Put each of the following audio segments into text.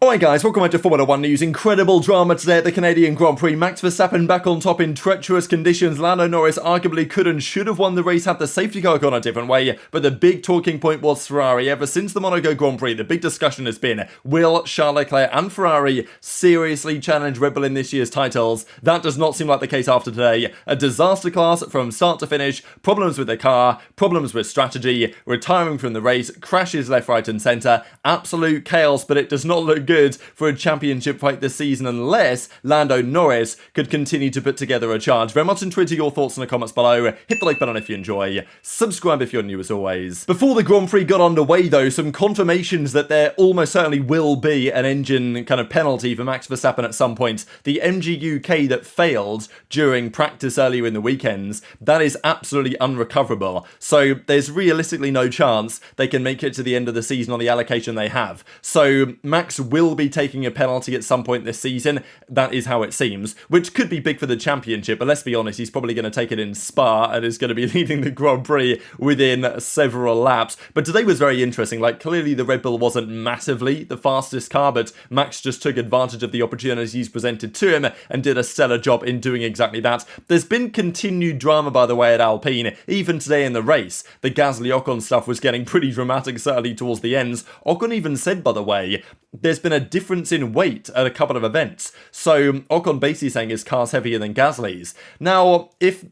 Alright guys, welcome back to Formula 1 news. Incredible drama today at the Canadian Grand Prix. Max Verstappen back on top in treacherous conditions. Lando Norris arguably could and should have won the race had the safety car gone a different way. But the big talking point was Ferrari. Ever since the Monaco Grand Prix, the big discussion has been, will Charles Leclerc and Ferrari seriously challenge Red Bull in this year's titles? That does not seem like the case after today. A disaster class from start to finish. Problems with the car, problems with strategy, retiring from the race, crashes left, right and centre. Absolute chaos, but it does not look good for a championship fight this season unless Lando Norris could continue to put together a charge. Very much on Twitter, your thoughts in the comments below. Hit the like button if you enjoy. Subscribe if you're new as always. Before the Grand Prix got underway though, some confirmations that there almost certainly will be an engine kind of penalty for Max Verstappen at some point. The MG UK that failed during practice earlier in the weekends, that is absolutely unrecoverable. So there's realistically no chance they can make it to the end of the season on the allocation they have. So Max will be taking a penalty at some point this season. That is how it seems, which could be big for the championship, but let's be honest, he's probably going to take it in Spa and is going to be leading the Grand Prix within several laps. But today was very interesting. Like, clearly the Red Bull wasn't massively the fastest car, but Max just took advantage of the opportunities presented to him and did a stellar job in doing exactly that. There's been continued drama, by the way, at Alpine. Even today in the race, the Gasly-Ocon stuff was getting pretty dramatic, certainly towards the ends. Ocon even said, by the way, there's been a difference in weight at a couple of events. So Ocon basically saying his car's heavier than Gasly's. Now,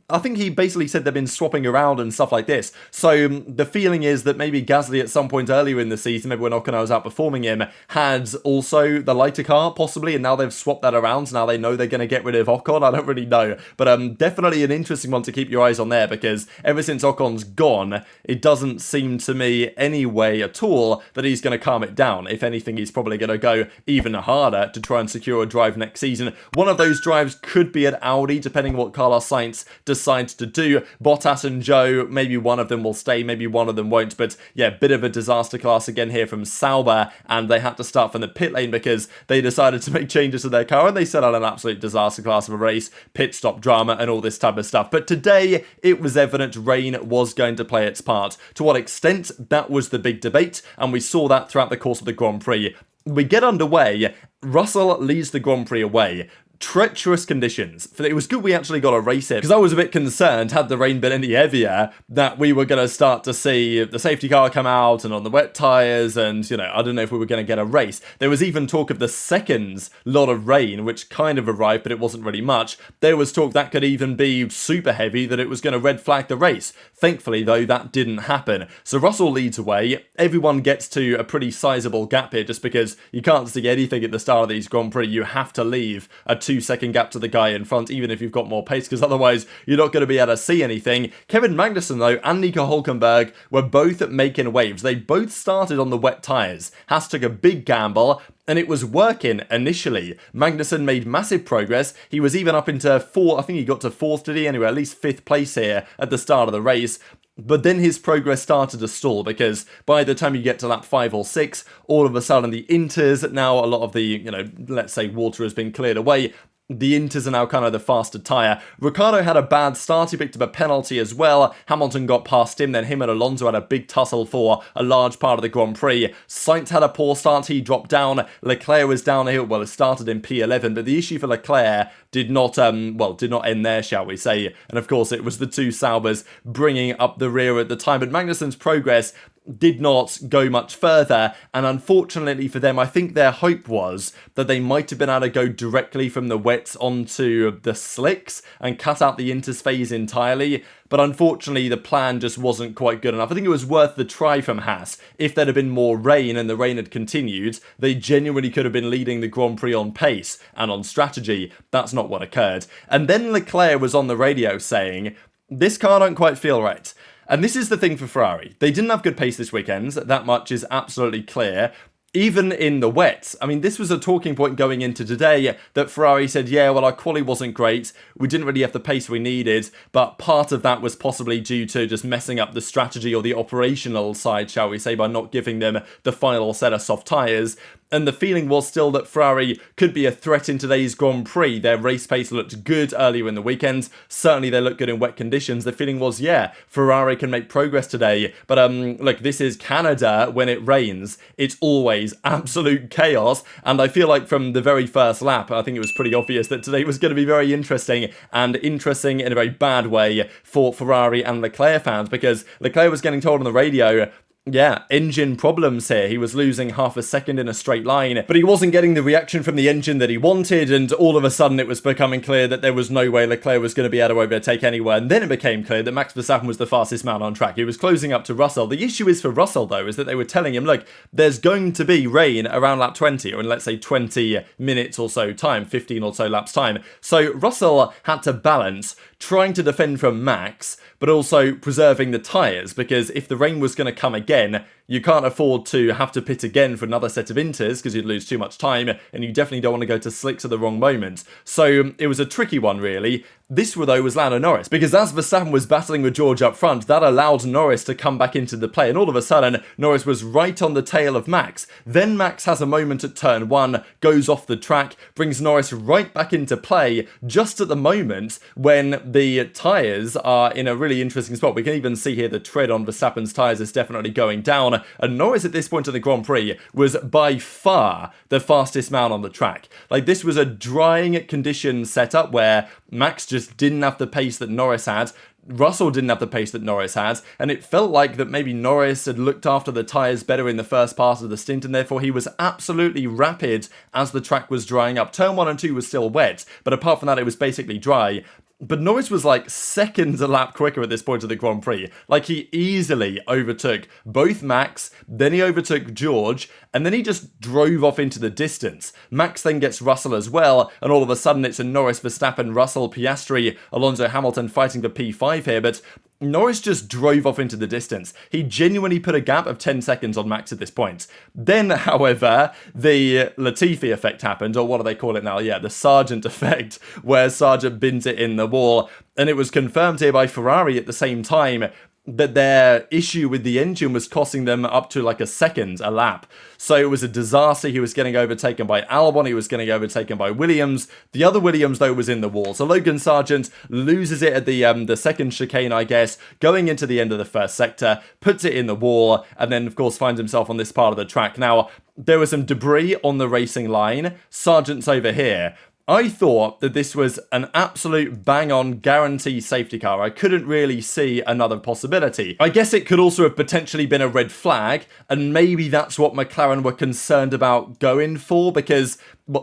I think he basically said they've been swapping around and stuff like this. So the feeling is that maybe Gasly at some point earlier in the season, maybe when Ocon was outperforming him, had also the lighter car possibly, and now they've swapped that around. So now they know they're going to get rid of Ocon. I don't really know. But definitely an interesting one to keep your eyes on there, because ever since Ocon's gone, it doesn't seem to me any way at all that he's going to calm it down. If anything, he's probably going to go even harder to try and secure a drive next season. One of those drives could be at Audi, depending on what Carlos Sainz decides to do. Bottas and Joe, maybe one of them will stay, maybe one of them won't. But yeah, bit of a disaster class again here from Sauber, and they had to start from the pit lane because they decided to make changes to their car, and they set out an absolute disaster class of a race, pit stop drama and all this type of stuff. But today, it was evident rain was going to play its part. To what extent, that was the big debate, and we saw that throughout the course of the Grand Prix. We get underway, Russell leads the Grand Prix away. Treacherous conditions. It was good we actually got a race in, because I was a bit concerned, had the rain been any heavier, that we were going to start to see the safety car come out and on the wet tyres, and, you know, I don't know if we were going to get a race. There was even talk of the second lot of rain, which kind of arrived, but it wasn't really much. There was talk that could even be super heavy, that it was going to red flag the race. Thankfully, though, that didn't happen. So Russell leads away. Everyone gets to a pretty sizable gap here, just because you can't see anything at the start of these Grand Prix. You have to leave a 2-second gap to the guy in front, even if you've got more pace, because otherwise you're not going to be able to see anything. Kevin Magnussen, though, and Nico Hülkenberg were both making waves. They both started on the wet tyres. Haas took a big gamble, and it was working initially. Magnussen made massive progress. He was even up into I think he got to 4th, did he? Anyway, at least 5th place here at the start of the race. But then his progress started to stall, because by the time you get to lap 5 or 6, all of a sudden the inters, now a lot of the, you know, let's say water has been cleared away, the inters are now kind of the faster tyre. Ricciardo had a bad start, he picked up a penalty as well. Hamilton got past him, then him and Alonso had a big tussle for a large part of the Grand Prix. Sainz had a poor start, he dropped down. Leclerc was downhill, well, it started in P11, but the issue for Leclerc did not end there, shall we say. And of course, it was the two Saubers bringing up the rear at the time. But Magnussen's progress did not go much further, and unfortunately for them, I think their hope was that they might have been able to go directly from the wets onto the slicks and cut out the inters phase entirely, but unfortunately the plan just wasn't quite good enough. I think it was worth the try from Haas. If there'd have been more rain and the rain had continued, they genuinely could have been leading the Grand Prix on pace and on strategy. That's not what occurred. And then Leclerc was on the radio saying, "This car don't quite feel right." And this is the thing for Ferrari. They didn't have good pace this weekend. That much is absolutely clear. Even in the wet. I mean, this was a talking point going into today that Ferrari said, yeah, well, our quali wasn't great. We didn't really have the pace we needed, but part of that was possibly due to just messing up the strategy or the operational side, shall we say, by not giving them the final set of soft tyres. And the feeling was still that Ferrari could be a threat in today's Grand Prix. Their race pace looked good earlier in the weekend. Certainly they looked good in wet conditions. The feeling was, yeah, Ferrari can make progress today. But look, this is Canada. When it rains, it's always absolute chaos. And I feel like from the very first lap, I think it was pretty obvious that today was going to be very interesting, and interesting in a very bad way for Ferrari and Leclerc fans, because Leclerc was getting told on the radio, yeah, engine problems here. He was losing half a second in a straight line, but he wasn't getting the reaction from the engine that he wanted, and all of a sudden it was becoming clear that there was no way Leclerc was going to be able to overtake anywhere, and then it became clear that Max Verstappen was the fastest man on track. He was closing up to Russell. The issue is for Russell, though, is that they were telling him, look, there's going to be rain around lap 20, or in, let's say, 20 minutes or so time, 15 or so laps time. So Russell had to balance trying to defend from Max, but also preserving the tyres, because if the rain was going to come again, you can't afford to have to pit again for another set of inters, because you'd lose too much time, and you definitely don't want to go to slicks at the wrong moment. So it was a tricky one, really. This, though, was Lando Norris, because as Verstappen was battling with George up front, that allowed Norris to come back into the play, and all of a sudden, Norris was right on the tail of Max. Then Max has a moment at turn 1, goes off the track, brings Norris right back into play, just at the moment when the tyres are in a really interesting spot. We can even see here the tread on Verstappen's tyres is definitely going down, and Norris at this point in the Grand Prix was by far the fastest man on the track. Like, this was a drying condition setup where Max just didn't have the pace that Norris had. Russell didn't have the pace that Norris had, and it felt like that maybe Norris had looked after the tyres better in the first part of the stint, and therefore he was absolutely rapid as the track was drying up. Turn 1 and 2 was still wet, but apart from that it was basically dry. But Norris was like seconds a lap quicker at this point of the Grand Prix. Like, he easily overtook both Max, then he overtook George, and then he just drove off into the distance. Max then gets Russell as well, and all of a sudden it's a Norris, Verstappen, Russell, Piastri, Alonso, Hamilton fighting for P5 here, but Norris just drove off into the distance. He genuinely put a gap of 10 seconds on Max at this point. Then, however, the Latifi effect happened, or what do they call it now? Yeah, the Sargent effect, where Sargent bins it in the wall. And it was confirmed here by Ferrari at the same time that their issue with the engine was costing them up to like a second a lap. So it was a disaster. He was getting overtaken by Albon. He was getting overtaken by Williams. The other Williams, though, was in the wall. So Logan Sargent loses it at the second chicane, I guess, going into the end of the first sector, puts it in the wall, and then, of course, finds himself on this part of the track. Now, there was some debris on the racing line. Sargent's over here. I thought that this was an absolute bang-on guarantee safety car. I couldn't really see another possibility. I guess it could also have potentially been a red flag, and maybe that's what McLaren were concerned about going for, because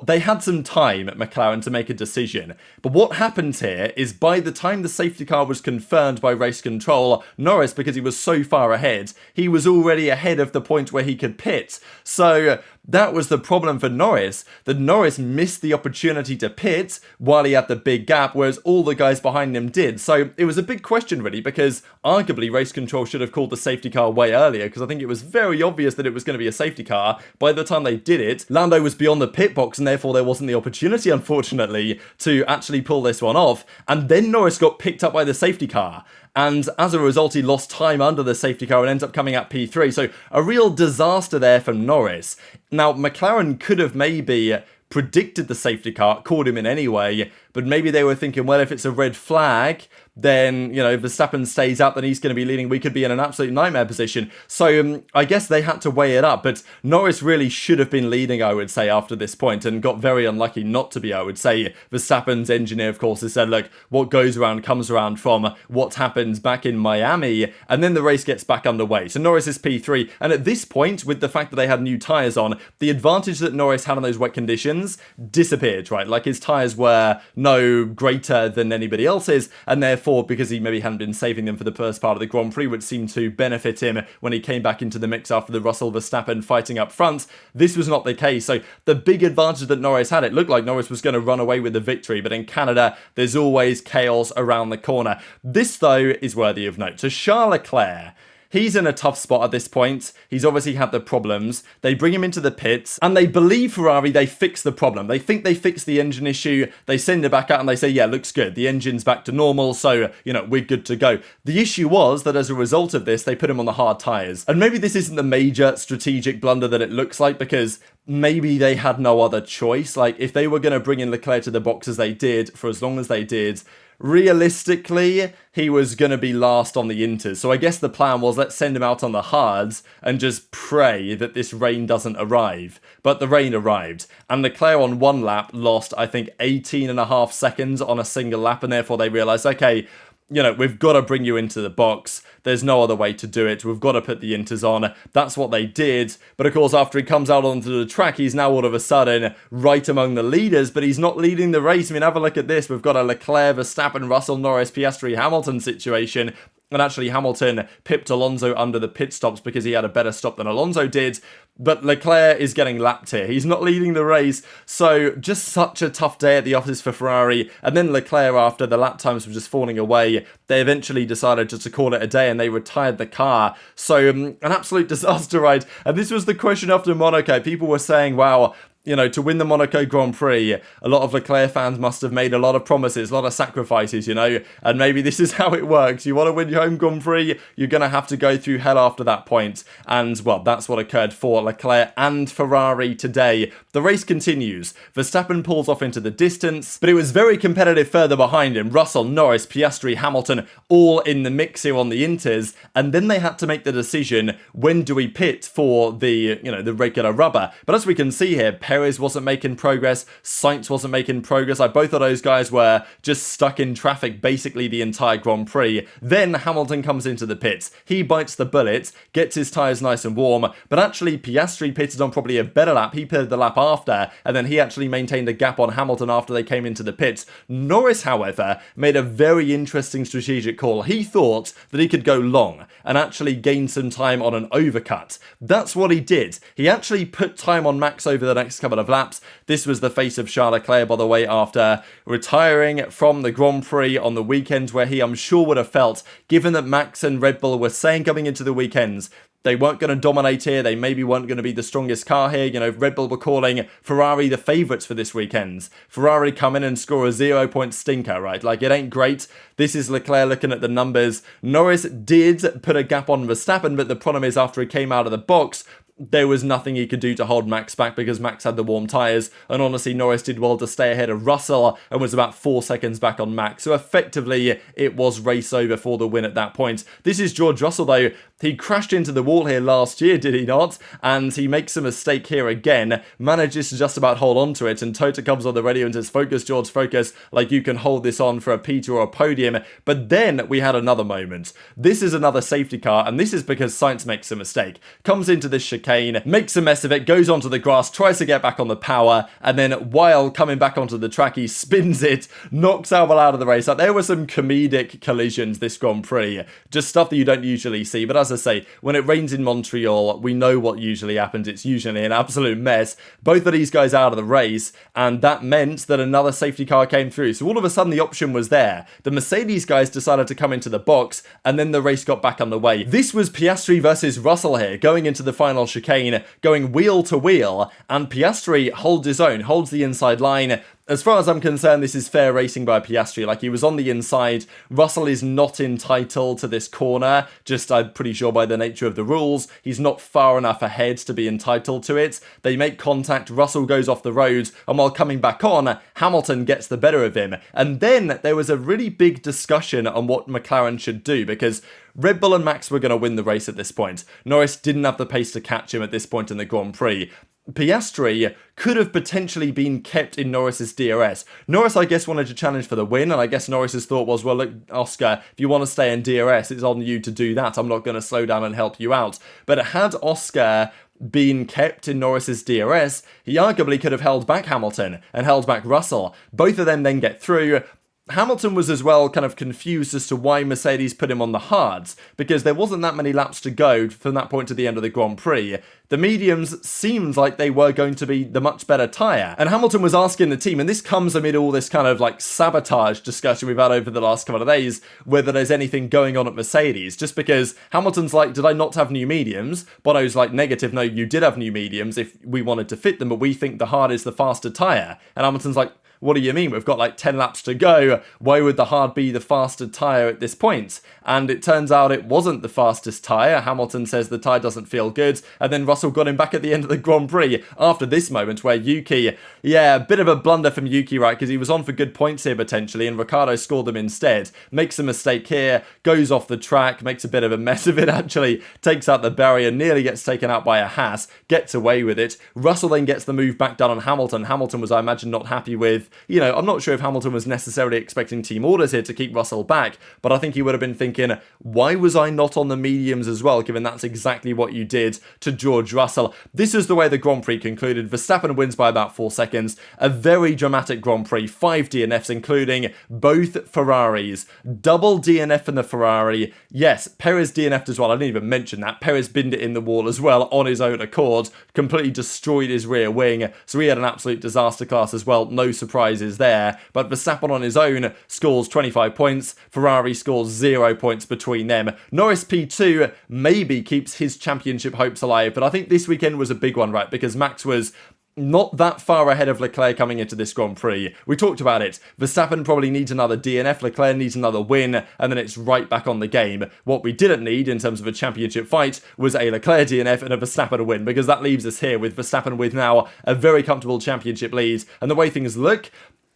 they had some time at McLaren to make a decision. But what happens here is by the time the safety car was confirmed by race control, Norris, because he was so far ahead, he was already ahead of the point where he could pit. So that was the problem for Norris, that Norris missed the opportunity to pit while he had the big gap, whereas all the guys behind him did. So it was a big question, really, because arguably race control should have called the safety car way earlier, because I think it was very obvious that it was going to be a safety car. By the time they did it, Lando was beyond the pit box, and therefore there wasn't the opportunity, unfortunately, to actually pull this one off. And then Norris got picked up by the safety car, and as a result he lost time under the safety car and ends up coming at P3. So a real disaster there from Norris. Now, McLaren could have maybe predicted the safety car, called him in anyway, but maybe they were thinking, well, if it's a red flag, then, you know, if Verstappen stays up, then he's going to be leading. We could be in an absolute nightmare position. So I guess they had to weigh it up, but Norris really should have been leading, I would say, after this point, and got very unlucky not to be, I would say. Verstappen's engineer, of course, has said, look, what goes around comes around from what happened back in Miami, and then the race gets back underway. So Norris is P3, and at this point, with the fact that they had new tyres on, the advantage that Norris had on those wet conditions disappeared, right? Like, his tyres were no greater than anybody else's, and therefore, because he maybe hadn't been saving them for the first part of the Grand Prix, which seemed to benefit him when he came back into the mix after the Russell Verstappen fighting up front, this was not the case. So the big advantage that Norris had, it looked like Norris was going to run away with the victory, but in Canada, there's always chaos around the corner. This, though, is worthy of note. So Charles Leclerc, he's in a tough spot at this point. He's obviously had the problems. They bring him into the pits, and they believe Ferrari, they fix the problem. They think they fixed the engine issue. They send it back out and they say, yeah, looks good. The engine's back to normal, so, you know, we're good to go. The issue was that as a result of this, they put him on the hard tyres. And maybe this isn't the major strategic blunder that it looks like, because maybe they had no other choice. Like, if they were going to bring in Leclerc to the box as they did, for as long as they did, realistically, he was going to be last on the inters. So I guess the plan was, let's send him out on the hards and just pray that this rain doesn't arrive. But the rain arrived. And Leclerc on one lap lost, I think, 18.5 seconds on a single lap. And therefore they realised, okay, you know, we've got to bring you into the box. There's no other way to do it. We've got to put the inters on. That's what they did. But of course, after he comes out onto the track, he's now all of a sudden right among the leaders, but he's not leading the race. I mean, have a look at this. We've got a Leclerc, Verstappen, Russell, Norris, Piastri, Hamilton situation. And actually, Hamilton pipped Alonso under the pit stops because he had a better stop than Alonso did. But Leclerc is getting lapped here. He's not leading the race. So just such a tough day at the office for Ferrari. And then Leclerc, after the lap times were just falling away, they eventually decided just to call it a day and they retired the car. So an absolute disaster ride. And this was the question after Monaco. People were saying, wow, you know, to win the Monaco Grand Prix, a lot of Leclerc fans must have made a lot of promises, a lot of sacrifices, you know, and maybe this is how it works. You want to win your home Grand Prix, you're going to have to go through hell after that point. And, well, that's what occurred for Leclerc and Ferrari today. The race continues. Verstappen pulls off into the distance, but it was very competitive further behind him. Russell, Norris, Piastri, Hamilton, all in the mix here on the inters, and then they had to make the decision, when do we pit for the, you know, the regular rubber? But as we can see here, Perez wasn't making progress, Sainz wasn't making progress. Like, both of those guys were just stuck in traffic basically the entire Grand Prix. Then Hamilton comes into the pits. He bites the bullet, gets his tyres nice and warm, but actually Piastri pitted on probably a better lap. He pitted the lap after, and then he actually maintained a gap on Hamilton after they came into the pits. Norris, however, made a very interesting strategic call. He thought that he could go long and actually gain some time on an overcut. That's what he did. He actually put time on Max over the next couple of laps. This was the face of Charles Leclerc, by the way, after retiring from the Grand Prix on the weekend, where he, I'm sure, would have felt, given that Max and Red Bull were saying coming into the weekends, they weren't going to dominate here. They maybe weren't going to be the strongest car here. You know, Red Bull were calling Ferrari the favourites for this weekend. Ferrari come in and score a 0-point stinker, right? Like, it ain't great. This is Leclerc looking at the numbers. Norris did put a gap on Verstappen, but the problem is, after he came out of the box, there was nothing he could do to hold Max back because Max had the warm tyres, and honestly Norris did well to stay ahead of Russell and was about 4 seconds back on Max. So effectively it was race over for the win at that point. This is George Russell though. He crashed into the wall here last year, did he not? And he makes a mistake here again, manages to just about hold on to it, and Tota comes on the radio and says, focus George, focus, like you can hold this on for a P2 or a podium. But then we had another moment. This is another safety car, and this is because Sainz makes a mistake. Comes into this chicane, makes a mess of it, goes onto the grass, tries to get back on the power, and then while coming back onto the track, he spins it, knocks Albon out of the race. Like, there were some comedic collisions this Grand Prix, just stuff that you don't usually see. But as I say, when it rains in Montreal, we know what usually happens. It's usually an absolute mess. Both of these guys out of the race, and that meant that another safety car came through. So all of a sudden the option was there. The Mercedes guys decided to come into the box, and then the race got back underway. This was Piastri versus Russell here, going into the final chicane, going wheel to wheel, and Piastri holds his own, holds the inside line. As far as I'm concerned, this is fair racing by Piastri. Like, he was on the inside. Russell is not entitled to this corner, just I'm pretty sure by the nature of the rules. He's not far enough ahead to be entitled to it. They make contact, Russell goes off the road, and while coming back on, Hamilton gets the better of him. And then there was a really big discussion on what McLaren should do, because Red Bull and Max were going to win the race at this point. Norris didn't have the pace to catch him at this point in the Grand Prix. Piastri could have potentially been kept in Norris's DRS. Norris, I guess, wanted to challenge for the win, and I guess Norris's thought was, well, look, Oscar, if you want to stay in DRS, it's on you to do that. I'm not going to slow down and help you out. But had Oscar been kept in Norris's DRS, he arguably could have held back Hamilton and held back Russell. Both of them then get through. Hamilton was as well kind of confused as to why Mercedes put him on the hards, because there wasn't that many laps to go from that point to the end of the Grand Prix. The mediums seemed like they were going to be the much better tyre. And Hamilton was asking the team, and this comes amid all this kind of like sabotage discussion we've had over the last couple of days, whether there's anything going on at Mercedes. Just because Hamilton's like, did I not have new mediums? Bono's like, negative, no, you did have new mediums if we wanted to fit them, but we think the hard is the faster tyre. And Hamilton's like, what do you mean? We've got like 10 laps to go. Why would the hard be the faster tyre at this point? And it turns out it wasn't the fastest tyre. Hamilton says the tyre doesn't feel good, and then Russell got him back at the end of the Grand Prix after this moment where Yuki, yeah, a bit of a blunder from Yuki, right, because he was on for good points here potentially, and Ricciardo scored them instead. Makes a mistake here, goes off the track, makes a bit of a mess of it actually, takes out the barrier, nearly gets taken out by a Haas, gets away with it. Russell then gets the move back done on Hamilton. Hamilton was, I imagine, not happy with, I'm not sure if Hamilton was necessarily expecting team orders here to keep Russell back, but I think he would have been thinking, why was I not on the mediums as well, given that's exactly what you did to George Russell. This is the way the Grand Prix concluded. Verstappen wins by about 4 seconds. A very dramatic Grand Prix. 5 DNFs, including both Ferraris. Double DNF in the Ferrari. Yes, Perez DNF'd as well. I didn't even mention that. Perez binned it in the wall as well on his own accord. Completely destroyed his rear wing. So he had an absolute disaster class as well. No surprises there. But Verstappen on his own scores 25 points. Ferrari scores 0 points between them. Norris P2 maybe keeps his championship hopes alive, but I think this weekend was a big one, right? Because Max was not that far ahead of Leclerc coming into this Grand Prix. We talked about it. Verstappen probably needs another DNF, Leclerc needs another win, and then it's right back on the game. What we didn't need in terms of a championship fight was a Leclerc DNF and a Verstappen win, because that leaves us here with Verstappen with now a very comfortable championship lead. And the way things look,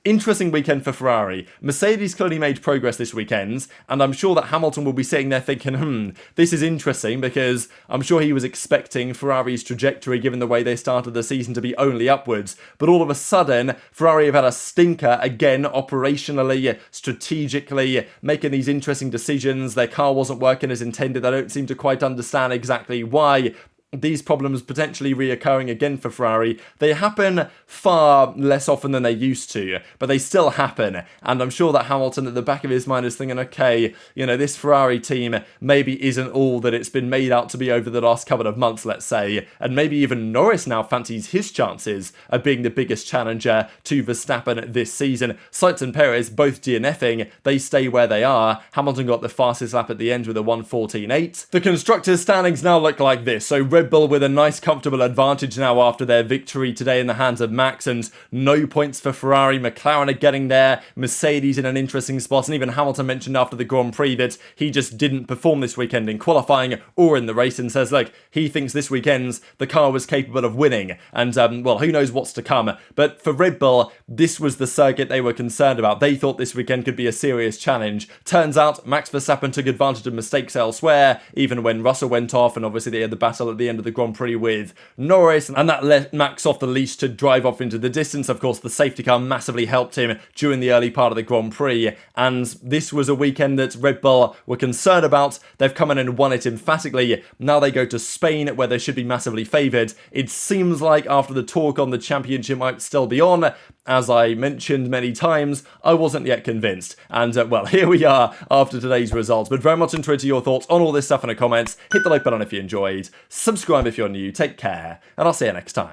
interesting weekend for Ferrari. Mercedes clearly made progress this weekend, and I'm sure that Hamilton will be sitting there thinking, this is interesting, because I'm sure he was expecting Ferrari's trajectory, given the way they started the season, to be only upwards. But all of a sudden, Ferrari have had a stinker again, operationally, strategically, making these interesting decisions. Their car wasn't working as intended. I don't seem to quite understand exactly why. These problems potentially reoccurring again for Ferrari. They happen far less often than they used to, but they still happen. And I'm sure that Hamilton at the back of his mind is thinking, okay, this Ferrari team maybe isn't all that it's been made out to be over the last couple of months, let's say. And maybe even Norris now fancies his chances of being the biggest challenger to Verstappen this season. Sainz and Perez both DNFing. They stay where they are. Hamilton got the fastest lap at the end with a 1:14.8. The constructors' standings now look like this. So Red Bull with a nice comfortable advantage now after their victory today in the hands of Max, and no points for Ferrari. McLaren are getting there, Mercedes in an interesting spot, and even Hamilton mentioned after the Grand Prix that he just didn't perform this weekend in qualifying or in the race, and says, look, he thinks this weekend's the car was capable of winning, and well, who knows what's to come. But for Red Bull, this was the circuit they were concerned about. They thought this weekend could be a serious challenge. Turns out Max Verstappen took advantage of mistakes elsewhere, even when Russell went off, and obviously they had the battle at the end of the Grand Prix with Norris, and that let Max off the leash to drive off into the distance. Of course, the safety car massively helped him during the early part of the Grand Prix, and this was a weekend that Red Bull were concerned about. They've come in and won it emphatically. Now they go to Spain, where they should be massively favoured. It seems like after the talk on the championship might still be on, as I mentioned many times, I wasn't yet convinced. And well, here we are after today's results. But very much interested to your thoughts on all this stuff in the comments. Hit the like button if you enjoyed. Subscribe if you're new. Take care, and I'll see you next time.